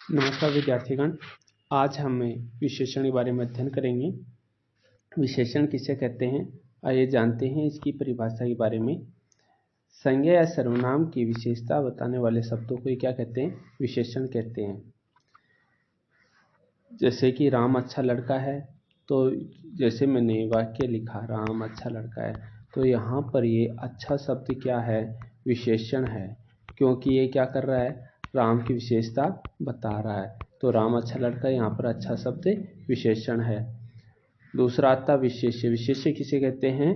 नमस्कार विद्यार्थीगण, आज हम विशेषण के बारे में अध्ययन करेंगे। विशेषण किसे कहते हैं, आइए जानते हैं इसकी परिभाषा के बारे में। संज्ञा या सर्वनाम की विशेषता बताने वाले शब्दों को क्या कहते हैं, विशेषण कहते हैं। जैसे कि राम अच्छा लड़का है, तो जैसे मैंने वाक्य लिखा राम अच्छा लड़का है, तो यहाँ पर ये अच्छा शब्द क्या है, विशेषण है, क्योंकि ये क्या कर रहा है, राम की विशेषता बता रहा है। तो राम अच्छा लड़का, यहाँ पर अच्छा शब्द विशेषण है। दूसरा आता विशेष्य। विशेष्य किसे कहते हैं,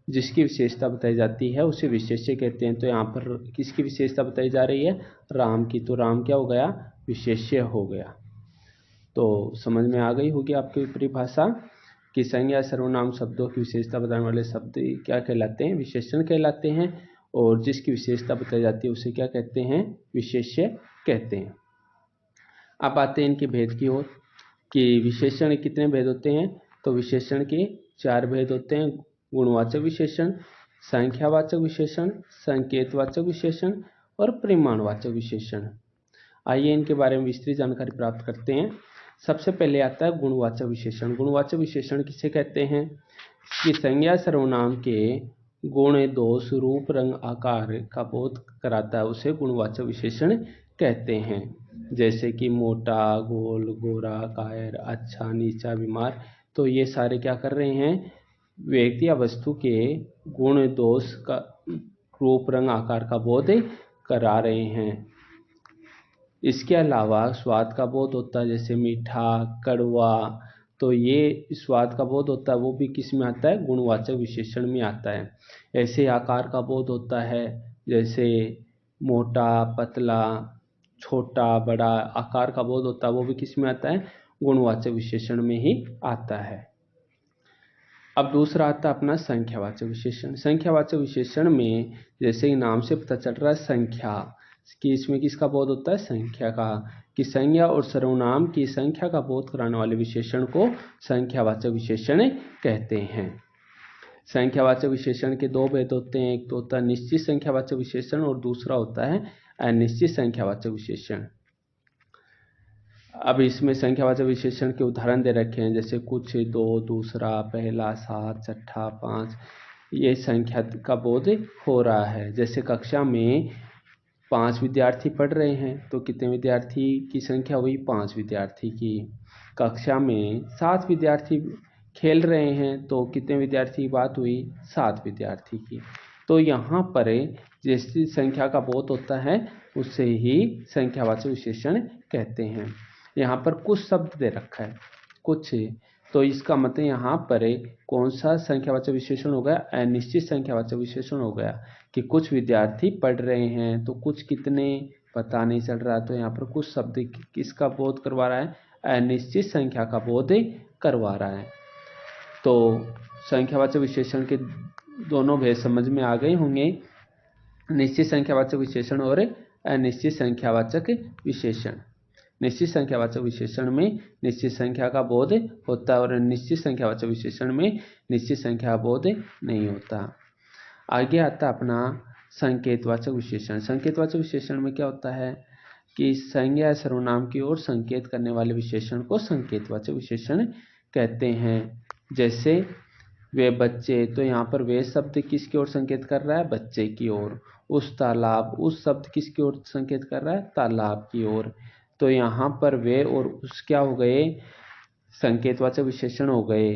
जिसकी विशेषता बताई जाती है उसे विशेष्य कहते हैं। तो यहाँ पर किसकी विशेषता बताई जा रही है, राम की, तो राम क्या हो गया, विशेष्य हो गया। तो समझ में आ गई होगी आपकी परिभाषा कि संज्ञा सर्वनाम शब्दों की विशेषता बताने वाले शब्द क्या कहलाते हैं, विशेषण कहलाते हैं, और जिसकी विशेषता बताई जाती है उसे क्या कहते हैं, विशेष्य कहते हैं। अब आते हैं इनके भेद की ओर कि विशेषण कितने भेद होते हैं। तो विशेषण के 4 भेद होते हैं, गुणवाचक विशेषण, संख्यावाचक विशेषण, संकेतवाचक विशेषण और परिमाणवाचक विशेषण। आइए इनके बारे में विस्तृत जानकारी प्राप्त करते हैं। सबसे पहले आता है गुणवाचक विशेषण। गुणवाचक विशेषण किसे कहते हैं कि संज्ञा सर्वनाम के गुण, दोष, रूप, रंग, आकार का बोध कराता है, उसे गुणवाचक विशेषण कहते हैं। जैसे कि मोटा, गोल, गोरा, कायर, अच्छा, नीचा, बीमार, तो ये सारे क्या कर रहे हैं, व्यक्ति या वस्तु के गुण, दोष का, रूप, रंग, आकार का बोध करा रहे हैं। इसके अलावा स्वाद का बोध होता है, जैसे मीठा, कड़वा, तो ये स्वाद का बोध होता है, वो भी किस में आता है, गुणवाचक विशेषण में आता है। ऐसे आकार का बोध होता है, जैसे मोटा, पतला, छोटा, बड़ा, आकार का बोध होता है, वो भी किस में आता है, गुणवाचक विशेषण में ही आता है। अब दूसरा आता है अपना संख्यावाचक विशेषण। संख्यावाचक विशेषण में जैसे नाम से पता चल रहा है संख्या कि इसमें किसका बोध होता है, संख्या का, कि संज्ञा और सर्वनाम की संख्या का बोध कराने वाले विशेषण को संख्यावाचक विशेषण कहते हैं। संख्यावाचक विशेषण के 2 भेद होते हैं, एक तो होता है निश्चित संख्यावाचक विशेषण और दूसरा होता है अनिश्चित संख्यावाचक विशेषण। अब इसमें संख्यावाचक विशेषण के उदाहरण दे रखे हैं, जैसे कुछ, दो, दूसरा, पहला, सात, छठा, 5, ये संख्या का बोध हो रहा है। जैसे कक्षा में 5 विद्यार्थी पढ़ रहे हैं, तो कितने विद्यार्थी की संख्या हुई, 5 विद्यार्थी की। कक्षा में 7 विद्यार्थी खेल रहे हैं, तो कितने विद्यार्थी की बात हुई, 7 विद्यार्थी की। तो यहाँ पर जैसी संख्या का बोध होता है उसे ही संख्यावाचक विशेषण कहते हैं। यहाँ पर कुछ शब्द दे रखा है, कुछ, तो इसका मतलब यहाँ पर कौन सा संख्यावाचक विशेषण हो गया, अनिश्चित संख्यावाचक विशेषण हो गया, कि कुछ विद्यार्थी पढ़ रहे हैं, तो कुछ कितने पता नहीं चल रहा, तो यहाँ पर कुछ शब्द किसका बोध करवा रहा है, अनिश्चित संख्या का बोध करवा रहा है। तो संख्यावाचक विशेषण के दोनों भेद समझ में आ गए होंगे, निश्चित संख्यावाचक विशेषण और अनिश्चित संख्यावाचक विशेषण। निश्चित संख्यावाचक विशेषण में निश्चित संख्या का बोध होता है और निश्चित संख्यावाचक विशेषण में निश्चित संख्या का बोध नहीं होता। आगे आता अपना संकेतवाचक विशेषण। संकेतवाचक विशेषण में क्या होता है कि संज्ञा सर्वनाम की ओर संकेत करने वाले विशेषण को संकेतवाचक विशेषण कहते हैं। जैसे वे बच्चे, तो यहाँ पर वे शब्द किसकी ओर संकेत कर रहा है, बच्चे की ओर। उस तालाब, उस शब्द किसकी ओर संकेत कर रहा है, तालाब की ओर। तो यहाँ पर वे और उस क्या हो गए, संकेतवाचक विशेषण हो गए।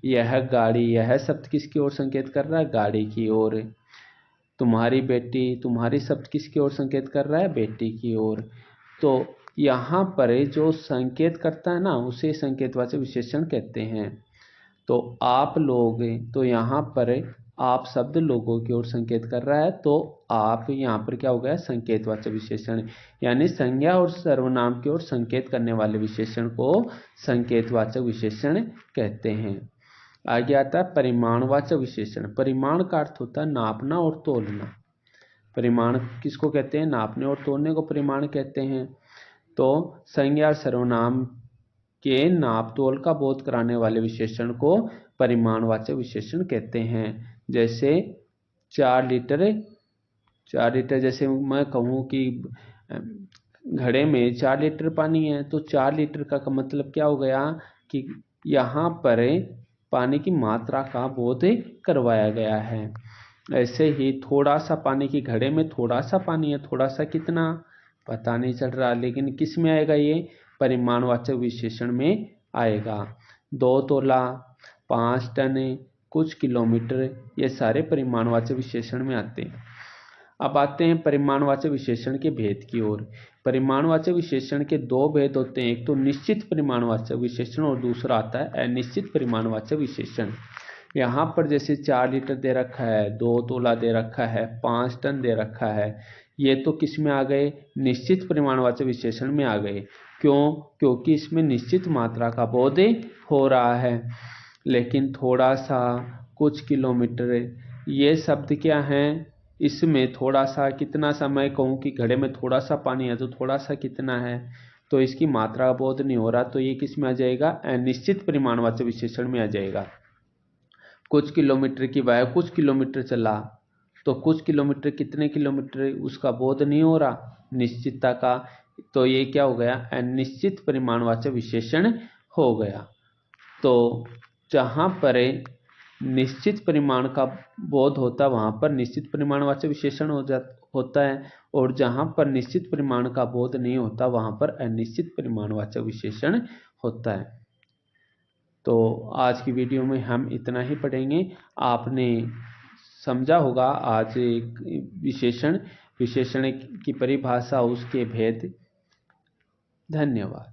यह गाड़ी, यह शब्द किसकी ओर संकेत कर रहा है, गाड़ी की ओर। तुम्हारी बेटी, तुम्हारी शब्द किसकी ओर संकेत कर रहा है, बेटी की ओर। तो यहाँ पर जो संकेत करता है ना, उसे संकेतवाचक विशेषण कहते हैं। तो आप लोग, तो यहाँ पर आप शब्द लोगों की ओर संकेत कर रहा है, तो आप यहाँ पर क्या हो गया, संकेतवाचक विशेषण, यानी संज्ञा और सर्वनाम की ओर संकेत करने वाले विशेषण को संकेतवाचक विशेषण कहते हैं। आगे आता है परिमाणवाचक विशेषण। परिमाण का अर्थ होता है नापना और तोलना। परिमाण किसको कहते हैं, नापने और तोलने को परिमाण कहते हैं। तो संज्ञा और सर्वनाम के नाप तोल का बोध कराने वाले विशेषण को परिमाणवाचक विशेषण कहते हैं। जैसे 4 लीटर, जैसे मैं कहूँ कि घड़े में 4 लीटर पानी है, तो 4 लीटर का मतलब क्या हो गया कि यहाँ पर पानी की मात्रा का बोध करवाया गया है। ऐसे ही थोड़ा सा पानी की घड़े में थोड़ा सा पानी है, थोड़ा सा कितना पता नहीं चल रहा, लेकिन किस में आएगा, ये परिमाणवाचक विशेषण में आएगा। 2 तोला, 5 टन, कुछ किलोमीटर, ये सारे परिमाणवाचक विशेषण में आते हैं। अब आते हैं परिमाणवाचक विशेषण के भेद की ओर। परिमाणवाचक विशेषण के 2 भेद होते हैं, एक तो निश्चित परिमाणवाचक विशेषण और दूसरा आता है अनिश्चित परिमाणवाचक विशेषण। यहाँ पर जैसे 4 लीटर दे रखा है, 2 तोला दे रखा है, 5 टन दे रखा है, ये तो किस में आ गए, निश्चित परिमाणवाचक विशेषण में आ गए। क्यों? क्योंकि इसमें निश्चित मात्रा का बोध हो रहा है। लेकिन थोड़ा सा, कुछ किलोमीटर, ये शब्द क्या हैं, इसमें थोड़ा सा कितना सा, मैं कहूँ कि घड़े में थोड़ा सा पानी है तो थोड़ा सा कितना है, तो इसकी मात्रा का बोध नहीं हो रहा, तो ये किस में आ जाएगा, अनिश्चित परिमाणवाचक विशेषण में आ जाएगा। कुछ किलोमीटर की वह कुछ किलोमीटर चला, तो कुछ किलोमीटर कितने किलोमीटर, उसका बोध नहीं हो रहा निश्चितता का, तो ये क्या हो गया, अनिश्चित परिमाणवाचक विशेषण हो गया। तो जहाँ पर निश्चित परिमाण का बोध होता है वहाँ पर निश्चित परिमाणवाचक विशेषण होता है, और जहाँ पर निश्चित परिमाण का बोध नहीं होता वहाँ पर अनिश्चित परिमाणवाचक विशेषण होता है। तो आज की वीडियो में हम इतना ही पढ़ेंगे। आपने समझा होगा आज एक विशेषण की परिभाषा, उसके भेद। धन्यवाद।